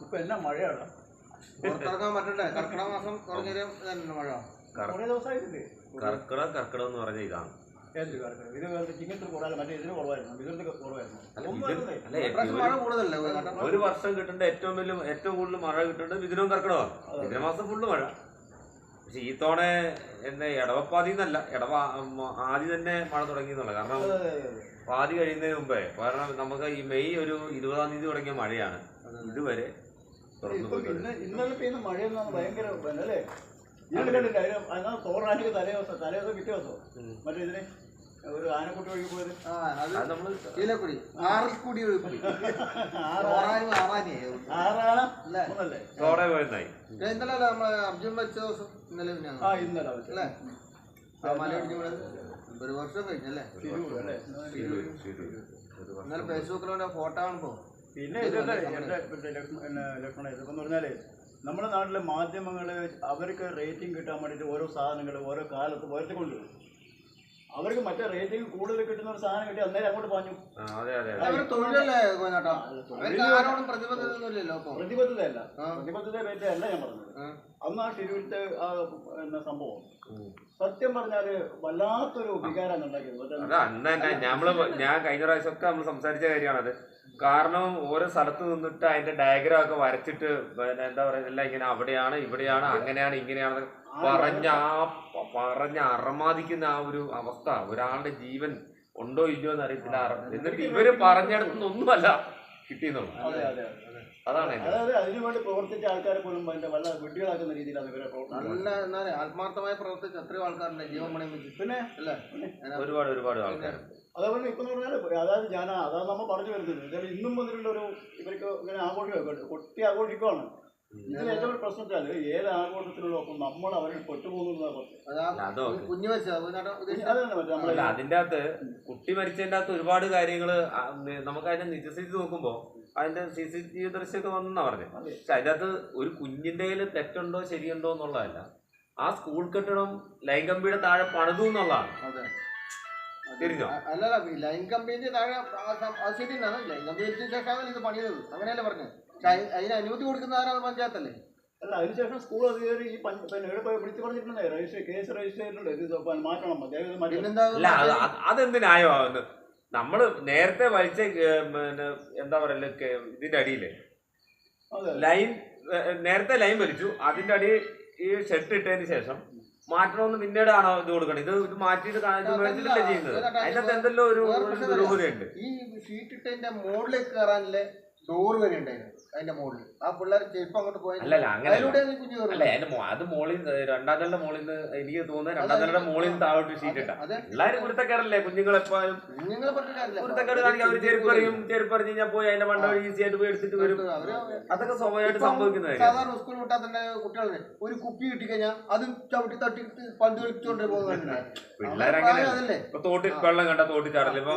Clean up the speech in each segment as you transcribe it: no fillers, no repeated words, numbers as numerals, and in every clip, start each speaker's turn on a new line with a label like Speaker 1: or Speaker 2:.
Speaker 1: ഇപ്പൊ എന്നാ മഴയാണ്
Speaker 2: പുറത്തിറങ്ങാൻ പറ്റണ്ടേ? കർക്കിടക മാസം തുടങ്ങിയ മഴ
Speaker 1: കുറെ ദിവസമായിട്ടില്ലേ?
Speaker 3: കർക്കിടകം എന്ന് പറഞ്ഞ ഇതാണ്. ഒരു വർഷം കിട്ടേണ്ട ഏറ്റവും കൂടുതൽ മഴ കിട്ടേണ്ടത് മിഥുനവും കർക്കിടകമാണ്. മിഥുന മാസം ഫുള്ള് മഴ. പക്ഷെ ഈ തവണ എന്നെ ഇടവപ്പാതി എന്നല്ല, ആദ്യം തന്നെ മഴ തുടങ്ങി എന്നുള്ള. കാരണം പാതി കഴിയുന്നതിന് മുമ്പേ, കാരണം നമുക്ക് ഈ മെയ് ഒരു 20-ാം തീയതി തുടങ്ങിയ മഴയാണ് ഇതുവരെ
Speaker 1: ഇന്നലെ പെയ്യുന്ന മഴയെന്നാണ് ഭയങ്കര അല്ലേ? ഇന്നലെ കണ്ടില്ല, അതിന് തോറാനിക്ക് തലേദിവസം പിറ്റേ ദിവസം മറ്റേ ഇതിന് ഒരു ആനക്കുട്ടി ഒഴുകി പോയത്.
Speaker 2: ഇന്നലെ നമ്മളെ അർജുൻ വെച്ച ദിവസം ഇന്നലെ അല്ലേ? മലയിടിഞ്ഞ ഒരു വർഷം കഴിഞ്ഞല്ലേ? ഇന്നലെ ഫേസ്ബുക്കിലെ ഫോട്ടോ കാണുമ്പോ
Speaker 1: പിന്നെ ലക്ഷ്മണ ഇതെന്ന് പറഞ്ഞാലേ നമ്മുടെ നാട്ടിലെ മാധ്യമങ്ങള് അവർക്ക് റേറ്റിംഗ് കിട്ടാൻ വേണ്ടിയിട്ട് ഓരോ സാധനങ്ങൾ ഓരോ കാലത്ത് വരുത്തിക്കൊണ്ടുവരും. അവർക്ക് മറ്റേ റേറ്റിംഗ് കൂടുതൽ കിട്ടുന്ന ഒരു സാധനം കിട്ടി അന്നേരം അങ്ങോട്ട് പറഞ്ഞു. പ്രതിബദ്ധതയല്ല, പ്രതിബദ്ധത പറ്റിയല്ല ഞാൻ പറഞ്ഞത്. അന്ന് ആ ഷിരൂരിത്തെ ആ സംഭവം സത്യം പറഞ്ഞാല് വല്ലാത്തൊരു വികാരം ഉണ്ടാക്കിയത്.
Speaker 3: ഞാൻ കഴിഞ്ഞ പ്രാവശ്യമൊക്കെ നമ്മൾ സംസാരിച്ച കാര്യമാണത്. കാരണം ഓരോ സ്ഥലത്ത് നിന്നിട്ട് അതിന്റെ ഡയഗ്രാം ഒക്കെ വരച്ചിട്ട് എന്താ പറയുക, എല്ലാം ഇങ്ങനെ അവിടെയാണ് ഇവിടെയാണ് അങ്ങനെയാണ് ഇങ്ങനെയാണ് പറഞ്ഞ അറമാദിക്കുന്ന ആ ഒരു അവസ്ഥ. ഒരാളുടെ ജീവൻ ഉണ്ടോ ഇല്ലയോ എന്ന് അറിയത്തില്ല. എന്നിട്ട് ഇവര് പറഞ്ഞിടത്തുനിന്നൊന്നുമല്ല കിട്ടിയെന്നുള്ളു. അതാണ്
Speaker 1: അതിനുവേണ്ടി പ്രവർത്തിച്ച ആൾക്കാരെ പോലും വല്ല വെട്ടികളാക്കുന്ന രീതിയിലാണ് ഇവരെ
Speaker 2: നല്ല ആത്മാർത്ഥമായി പ്രവർത്തിച്ച എത്രയോ ആൾക്കാരുണ്ട് ജീവൻ പണയം വെച്ച്. പിന്നെ അല്ലേ,
Speaker 3: ഒരുപാട് ആൾക്കാരുണ്ട്.
Speaker 1: അതേപോലെ ഇപ്പം പറഞ്ഞാൽ അതായത് അതാണ് നമ്മൾ പറഞ്ഞു വരുന്നത്. ഇന്നും മുതലുള്ളൊരു ഇവർക്ക് ഇങ്ങനെ കൊട്ടി ആഘോഷിക്കുകയാണ്. ഇതിൽ ഏറ്റവും പ്രശ്നം വെച്ചാല് ഏത് ആഘോഷത്തിലുള്ള നമ്മൾ അവരെ പെട്ടുപോകുന്നതാണ്.
Speaker 3: അതിന്റെ അകത്ത് കുട്ടി മരിച്ചതിന്റെ അകത്ത് ഒരുപാട് കാര്യങ്ങള് നമുക്ക് അതിന്റെ നിജസ്ഥിതി നോക്കുമ്പോ അതിന്റെ CCTV ദൃശ്യമൊക്കെ വന്നാ പറഞ്ഞത്. പക്ഷെ അതിന്റെ അകത്ത് ഒരു കുഞ്ഞിന്റെ കയ്യിൽ തെറ്റുണ്ടോ ശരിയുണ്ടോ എന്നുള്ളതല്ല, ആ സ്കൂൾ കെട്ടിടം ലൈൻ കമ്പിയുടെ താഴെ പണിതു എന്നുള്ളതാണ്. തിരിഞ്ഞോ?
Speaker 2: അല്ലല്ല, ലൈൻ കമ്പിന്റെ താഴെ ശരി തന്നെയാണ്. ലൈൻ കമ്പി ശേഷമാണ് ഇത് പണിയത്, അങ്ങനെയല്ലേ പറഞ്ഞത്. അതിന് അനുമതി കൊടുക്കുന്ന ആരാണ്? പഞ്ചായത്തല്ലേ?
Speaker 1: അല്ല, അതിനുശേഷം സ്കൂൾ അധികാരി ഈ വിളിച്ചു പറഞ്ഞിട്ടുണ്ട്, കേസ് രജിസ്റ്റർ ചെയ്തിട്ടുണ്ട്, ഇത് മാറ്റണം.
Speaker 3: അതെന്തിനായോ? നമ്മള് നേരത്തെ വലിച്ച എന്താ പറയല് ഇതിന്റെ അടിയില് നേരത്തെ ലൈൻ വലിച്ചു, അതിന്റെ അടി ഈ ഷെഡ് ഇട്ടതിന് ശേഷം മാറ്റണമെന്ന് പിന്നീടാണോ ഇത് കൊടുക്കണം? ഇത് മാറ്റിയിട്ട് മേടിച്ചിട്ടല്ലേ ചെയ്യുന്നത്. അതിനകത്ത് എന്തെല്ലോ ഒരു ദുരൂഹതയുണ്ട്.
Speaker 2: ഈ ഷീറ്റ് ഇട്ടതിന്റെ മുകളിലേക്ക് കയറാനല്ലേ ഡോറ് വരെ ഉണ്ടായിരുന്നു അതിന്റെ മുകളിൽ. ആ പിള്ളേർ ചെരുപ്പ് അങ്ങോട്ട് പോയി.
Speaker 3: അല്ല അങ്ങനെ അത് മോളിൽ രണ്ടാം നിലയുടെ മോളിൽ നിന്ന് എനിക്ക് തോന്നുന്നത് രണ്ടാം നിലയുടെ മോളിൽ നിന്ന് താഴോട്ട് ഷീറ്റ് ഇട്ടാ എല്ലാവരും കുരുത്തക്കാരല്ലേ. കുഞ്ഞുങ്ങളെപ്പോഴും കുരുത്തക്കാട് കാണിക്കാൻ അവര് ചെരുപ്പറിഞ്ഞ് കഴിഞ്ഞാൽ പോയി അതിന്റെ മണ്ട ഈസി ആയിട്ട് പോയി എടുത്തിട്ട് വരും. അതൊക്കെ സ്വാഭാവികമായിട്ട് സംഭവിക്കുന്നത്.
Speaker 2: സാധാരണ സ്കൂൾ വിട്ടാൽ തന്നെ കുട്ടികളെ ഒരു കുപ്പി കിട്ടിക്കഴിഞ്ഞാൽ അതും ചവിട്ടി തട്ടി പന്ത് കളിച്ചോണ്ട് പോകുന്നുണ്ട്.
Speaker 3: പിള്ളേരങ്ങനെ ഇപ്പൊ തോട്ടിൽ വെള്ളം കണ്ട തോട്ടിൽ ചാടല്. ഇപ്പൊ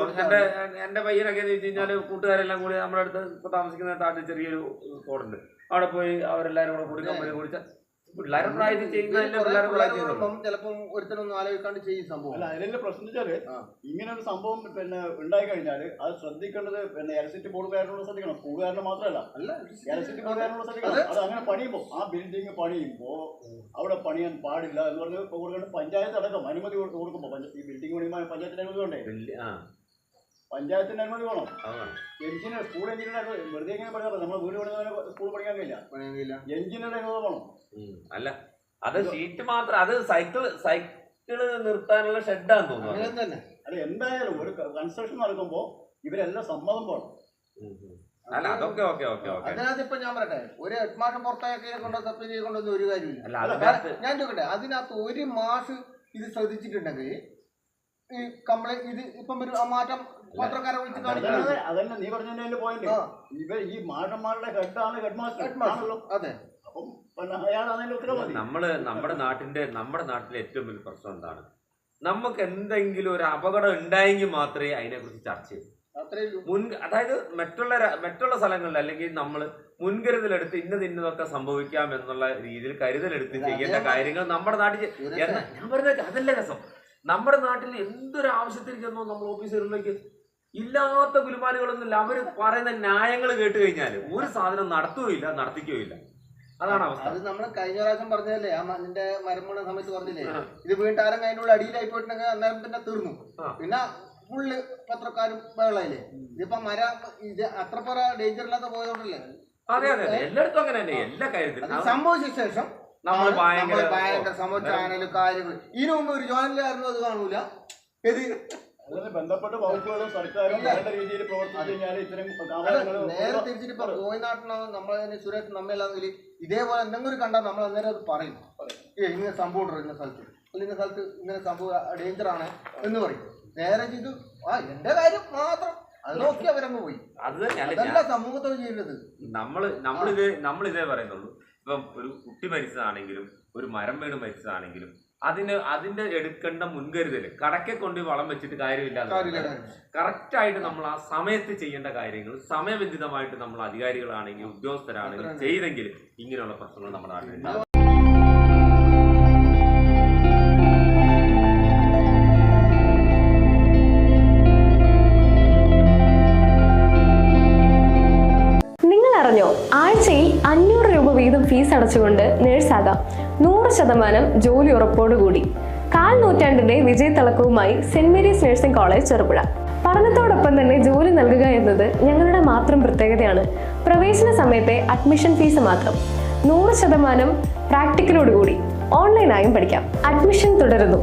Speaker 3: എന്റെ പയ്യനൊക്കെ എന്ന് വെച്ച് കഴിഞ്ഞാല് കൂട്ടുകാരെല്ലാം കൂടി നമ്മുടെ അടുത്ത് ഇപ്പൊ താമസിക്കുന്ന താട്ടിൽ ചെറിയൊരു തോടുണ്ട്, അവിടെ പോയി അവരെല്ലാരും കൂടെ കൂടി കമ്പനി കുടിച്ച പിള്ളേരെ പ്രായത്തിൽ ചെയ്യുന്നപ്പം
Speaker 2: ചിലപ്പം ഒരുത്തരൊന്നും ആലോചിക്കാണ്ട് ചെയ്യും സംഭവം.
Speaker 1: അല്ല, അതിന്റെ പ്രശ്നം വെച്ചാല് ഇങ്ങനെ ഒരു സംഭവം ഉണ്ടായി കഴിഞ്ഞാല് അത് ശ്രദ്ധിക്കേണ്ടത് ഇലക്ട്രിസിറ്റി ബോർഡുകാരനോട് ശ്രദ്ധിക്കണം, സ്കൂളുകാരനെ മാത്രമല്ല. ഇലക്ട്രിസിറ്റി ബോർഡുകാരനോട് ശ്രദ്ധിക്കണം. അത് അങ്ങനെ പണിയുമ്പോ ആ ബിൽഡിംഗ് പണിയുമ്പോ അവിടെ പണിയാൻ പാടില്ല എന്ന് പറഞ്ഞ് കൊടുക്കേണ്ട പഞ്ചായത്ത് അടക്കം അനുമതി കൊടുക്കുമ്പോ ഈ ബിൽഡിംഗ് പണിയുമ്പോൾ പഞ്ചായത്തിന്റെ അനുമതി വേണ്ടേ? പഞ്ചായത്തിന്റെ അനുമതി വേണം. എഞ്ചിനീയർ സ്കൂൾ എഞ്ചിനീയർ വെറുതെ എങ്ങനെ പഠിക്കാൻ നമ്മൾ വീട് പണിയാൻ സ്കൂൾ പഠിക്കാൻ കഴിയില്ല. എഞ്ചിനീയറുടെ അനുമതി വേണം.
Speaker 3: അല്ല, അത് ഷീറ്റ് മാത്രം, അത് സൈക്കിള് നിർത്താനുള്ള ഷെഡാന്ന് തോന്നുന്നു.
Speaker 1: അത് എന്തായാലും ഒരു കൺസ്ട്രക്ഷൻ നടക്കുമ്പോ ഇവരെല്ലാം സമ്മതം വേണം.
Speaker 2: അതിനകത്ത് ഇപ്പൊ ഞാൻ പറയട്ടെ, ഒരു ഹെഡ് മാഷം പുറത്താക്കി സബ്സിഡി കൊണ്ടൊന്നും ഒരു കാര്യമില്ല. ഞാൻ ചോദിക്കട്ടെ, അതിനകത്ത് ഒരു മാഷ് ഇത് ശ്രദ്ധിച്ചിട്ടുണ്ടെങ്കിൽ ഈ കംപ്ലൈന്റ് ഇത് ഇപ്പം ഒരു മാറ്റം പത്രക്കാരെ വിളിച്ച് കാണിക്കുന്നത്.
Speaker 1: അതന്നെ നീ പറഞ്ഞതിന്റെ പോയിന്റ്. ഇവർ ഈ മാഷന്മാരുടെ ഹെഡാണ് ഹെഡ് മാസ്റ്റർ.
Speaker 2: അതെ,
Speaker 3: നമ്മുടെ നാട്ടിലെ ഏറ്റവും വലിയ പ്രശ്നം എന്താണ്? നമുക്ക് എന്തെങ്കിലും ഒരു അപകടം ഉണ്ടായെങ്കിൽ മാത്രമേ അതിനെ കുറിച്ച് ചർച്ച ചെയ്യൂ. അതായത് മറ്റുള്ള സ്ഥലങ്ങളിൽ അല്ലെങ്കിൽ നമ്മൾ മുൻകരുതലെടുത്ത് ഇന്നതൊക്കെ സംഭവിക്കാം എന്നുള്ള രീതിയിൽ കരുതലെടുത്ത് ചെയ്യേണ്ട കാര്യങ്ങൾ നമ്മുടെ നാട്ടിൽ ഞാൻ പറഞ്ഞ അതല്ല രസം. നമ്മുടെ നാട്ടിൽ എന്തൊരു ആവശ്യത്തിന് ചെന്നോ നമ്മൾ ഓഫീസറിലേക്ക് ഇല്ലാത്ത ഗുലുമാലുകളൊന്നുമില്ല. അവര് പറയുന്ന ന്യായങ്ങൾ കേട്ട് കഴിഞ്ഞാൽ ഒരു സാധനം നടത്തുകയില്ല, നടത്തിക്കുകയില്ല. അതാണ് അവസ്ഥ.
Speaker 2: അത് നമ്മൾ കഴിഞ്ഞ പ്രാവശ്യം പറഞ്ഞതല്ലേ, ആ നിന്റെ മരം വീണ സമയത്ത് പറഞ്ഞില്ലേ, ഇത് വീട്ടാരം അതിനുള്ള അടിയിലായി പോയിട്ടുണ്ടെങ്കിൽ അന്നേരം പിന്നെ തീർന്നു. പിന്നെ ഫുള്ള് പത്രക്കാരും ബഹളയില്ലേ. ഇതിപ്പോ മരം ഇത് അത്ര പറ ഡേഞ്ചർ ഇല്ലാത്ത പോയതുകൊണ്ടല്ലേ.
Speaker 3: അതെ അതെ, എല്ലായിടത്തും അങ്ങനെ തന്നെ. എല്ലാ കാര്യത്തിലും
Speaker 2: സംഭവിച്ച ശേഷം
Speaker 3: നമ്മൾ
Speaker 2: ഭയങ്കര സംഭവ ചാനല് കാര്യങ്ങൾ. ഇതിനു മുമ്പ് ഒരു ചാനലായിരുന്നു, അത് കാണൂല. ഇത്
Speaker 1: ബന്ധപ്പെട്ട വകുപ്പുകളും സർക്കാരും വേണ്ട രീതിയിൽ പ്രവർത്തിച്ചു കഴിഞ്ഞാൽ ഇത്തരം
Speaker 2: നേരെ തിരിച്ചിട്ട് ഇപ്പൊ കോയിനാട്ടിനോ നമ്മളെ സുരേഷ് നമ്മലാണെങ്കിൽ ഇതേപോലെ എന്തെങ്കിലും കണ്ടാൽ നമ്മൾ അന്നേരം അത് പറയും. ഇങ്ങനെ സംഭവം ഉണ്ടോ ഇന്ന സ്ഥലത്ത്, ഇന്ന സ്ഥലത്ത് ഇങ്ങനെ സംഭവം ഡേഞ്ചർ ആണ് എന്ന് പറയും. നേരെ ചെയ്തു എന്റെ കാര്യം മാത്രം അത് നോക്കി അവരങ്ങ് പോയി. അതല്ല സമൂഹത്തോട് ചെയ്യുന്നത്.
Speaker 3: നമ്മളിതേ പറയുന്നുള്ളൂ. ഇപ്പം ഒരു കുട്ടി മരിച്ചതാണെങ്കിലും ഒരു മരം വീണ് മരിച്ചതാണെങ്കിലും അതിന്റെ എടുക്കേണ്ട മുൻകരുതൽ കടക്കെ കൊണ്ട് വളം വെച്ചിട്ട് കാര്യമില്ല. കറക്റ്റായിട്ട് നമ്മൾ ആ സമയത്ത് ചെയ്യേണ്ട കാര്യങ്ങൾ സമയബന്ധിതമായിട്ട് നമ്മൾ അധികാരികളാണെങ്കിലും ഉദ്യോഗസ്ഥരാണെങ്കിലും ചെയ്തെങ്കിൽ ഇങ്ങനെയുള്ള പ്രശ്നങ്ങൾ നമ്മുടെ നാട്ടിൽ.
Speaker 4: അറിഞ്ഞോ, ആഴ്ചയിൽ 500 രൂപ വീതം ഫീസ് അടച്ചുകൊണ്ട് നേഴ്സാകാം. 100% ജോലി ഉറപ്പോടുകൂടി. 4 നൂറ്റാണ്ടിന്റെ വിജയത്തിളക്കവുമായി saint Mary's nursing college Cherupuzha. പഠനത്തോടൊപ്പം തന്നെ ജോലി നൽകുക എന്നത് ഞങ്ങളുടെ മാത്രം പ്രത്യേകതയാണ്. പ്രവേശന സമയത്തെ അഡ്മിഷൻ ഫീസ് മാത്രം. 100% പ്രാക്ടിക്കലോടുകൂടി ഓൺലൈനായും പഠിക്കാം. അഡ്മിഷൻ തുടരുന്നു.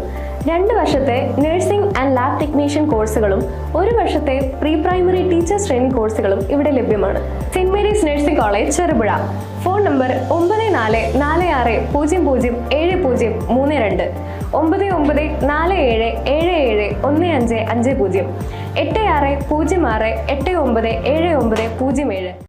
Speaker 4: 2 വർഷത്തെ നഴ്സിംഗ് ആൻഡ് ലാബ് ടെക്നീഷ്യൻ കോഴ്സുകളും 1 വർഷത്തെ പ്രീ പ്രൈമറി ടീച്ചേഴ്സ് ട്രെയിനിങ് കോഴ്സുകളും ഇവിടെ ലഭ്യമാണ്. Saint Mary's nursing college Cherupuzha. Phone number 9446007032 9947771550 8606897907.